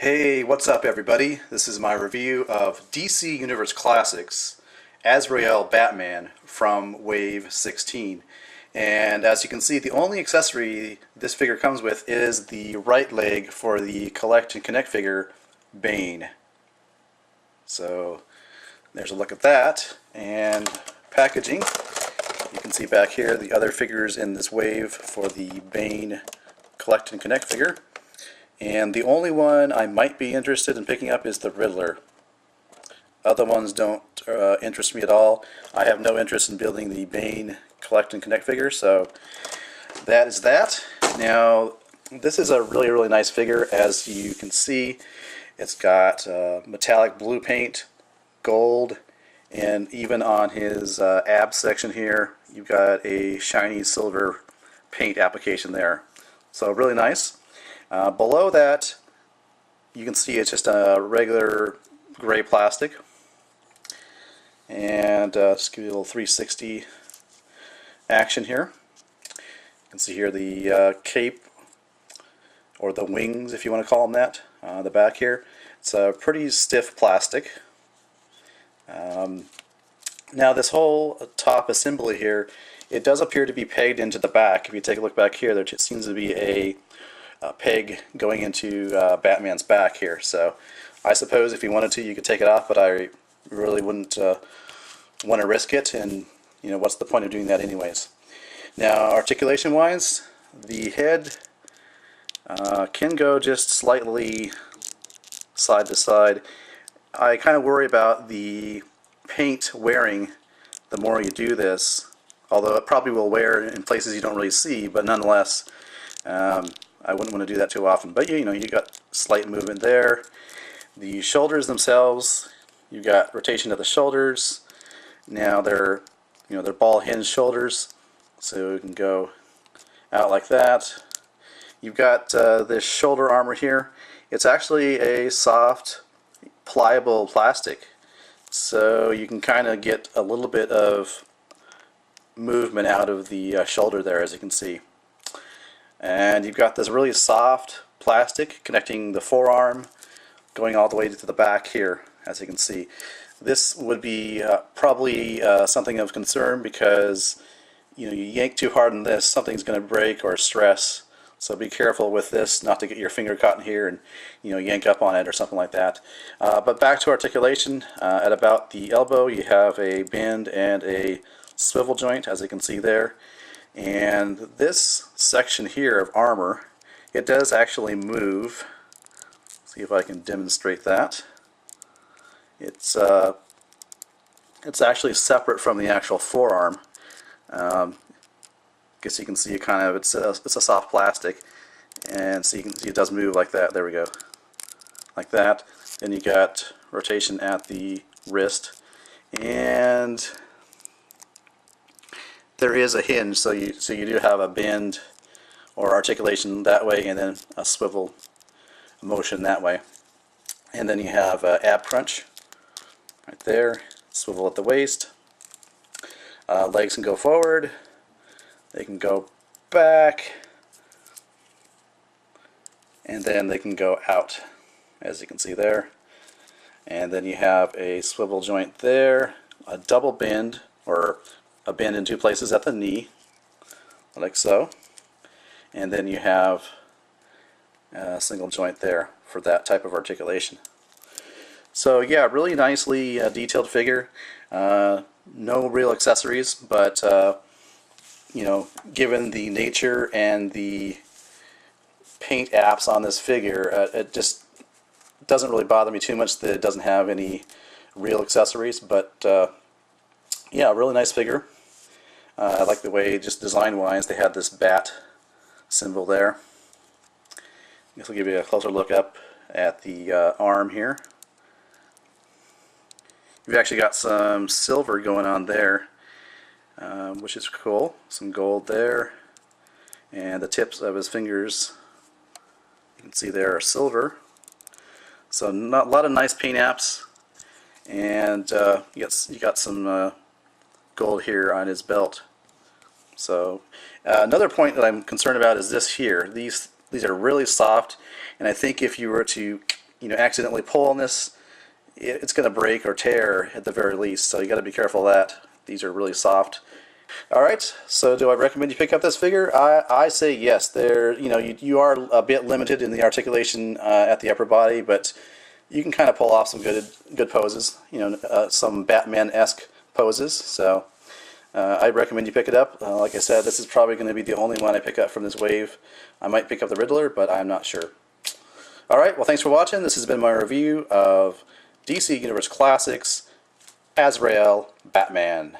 Hey, what's up everybody? This is my review of DC Universe Classics Azrael Batman from Wave 16. And as you can see, the only accessory this figure comes with is the right leg for the Collect and Connect figure, Bane. So there's a look at that. And packaging. You can see back here the other figures in this wave for the Bane Collect and Connect figure. And the only one I might be interested in picking up is the Riddler. Other ones don't interest me at all. I have no interest in building the Bane Collect and Connect figure, so that is that. Now, this is a really nice figure. As you can see, it's got metallic blue paint, gold, and even on his abs section here, you've got a shiny silver paint application there. So really nice. Below that, you can see it's just a regular gray plastic. And just give you a little 360 action here. You can see here the cape, or the wings if you want to call them that, the back here. It's a pretty stiff plastic. Now this whole top assembly here, it does appear to be pegged into the back. If you take a look back here, there seems to be a peg going into Batman's back here. So I suppose if you wanted to, you could take it off, but I really wouldn't want to risk it, and you know, what's the point of doing that anyways. Now, articulation wise, the head can go just slightly side to side. I kind of worry about the paint wearing the more you do this, although it probably will wear in places you don't really see, but nonetheless, I wouldn't want to do that too often. But you know, you got slight movement there. The shoulders themselves, you've got rotation of the shoulders. Now they're ball hinge shoulders, so you can go out like that. You've got this shoulder armor here. It's actually a soft, pliable plastic, so you can kind of get a little bit of movement out of the shoulder there, as you can see. And you've got this really soft plastic connecting the forearm, going all the way to the back here, as you can see. This would be probably something of concern, because you yank too hard on this, something's going to break or stress. So be careful with this, not to get your finger caught in here and yank up on it or something like that. But back to articulation, at about the elbow you have a bend and a swivel joint, as you can see there. And this section here of armor, it does actually move. See if I can demonstrate that. It's actually separate from the actual forearm. Guess you can see it kind of, it's a soft plastic, and so you can see it does move like that. There we go, like that. Then you got rotation at the wrist, and there is a hinge, so you do have a bend or articulation that way, and then a swivel motion that way. And then you have ab crunch right there, swivel at the waist. Legs can go forward, they can go back, and then they can go out, as you can see there. And then you have a swivel joint there, a double bend, or a bend in two places at the knee, like so. And then you have a single joint there for that type of articulation. So yeah, really nicely detailed figure. No real accessories, but given the nature and the paint apps on this figure, it just doesn't really bother me too much that it doesn't have any real accessories. But yeah, really nice figure. I like the way, just design-wise, they had this bat symbol there. This will give you a closer look up at the arm here. You've actually got some silver going on there, which is cool. Some gold there, and the tips of his fingers, you can see there, are silver. So not a lot of nice paint apps, and you got some gold here on his belt. So another point that I'm concerned about is this here. These are really soft, and I think if you were to accidentally pull on this, it's going to break or tear at the very least. So you got to be careful of that. These are really soft. All right, so do I recommend you pick up this figure? I say yes. You are a bit limited in the articulation at the upper body, but you can kind of pull off some good poses. Some Batman-esque poses. So I recommend you pick it up. Like I said, this is probably going to be the only one I pick up from this wave. I might pick up the Riddler, but I'm not sure. All right, well, thanks for watching. This has been my review of DC Universe Classics Azrael Batman.